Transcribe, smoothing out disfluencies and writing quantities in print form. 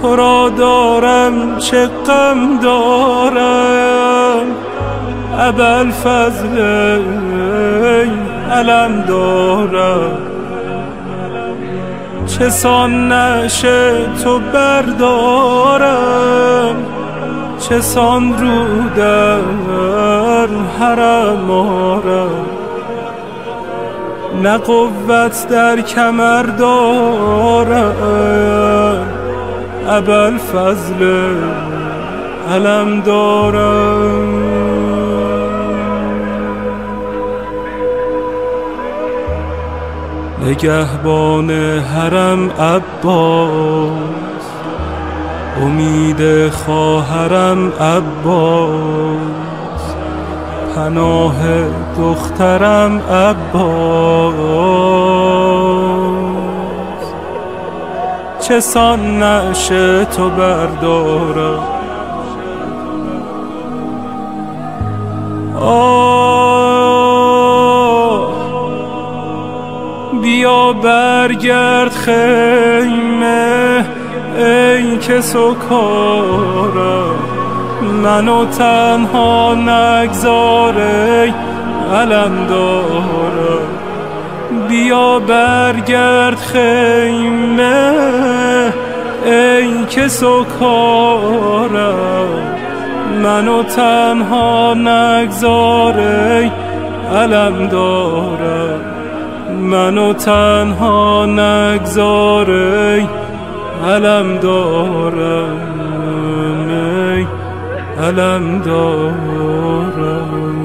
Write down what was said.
تو را دارم چه غم دارم ابوالفضل علم دارم، چه سان نشه تو بردارم، چه سان رو در حرم آرم، نه قوت در کمر دارم ابوالفضل علم دارم. نگهبان حرم عباس، امید خواهرم عباس، پناه دخترم عباس، چه سان نشه تو بردارم. بیا برگرد خیمه ای که سکارم، منو تنها نگذار ای علم دارم. بیا برگرد خیمه ای که سکارم، منو تنها نگذار ای علم دارم، منو تنها نگذار ای علم دارم، ای علم دارم.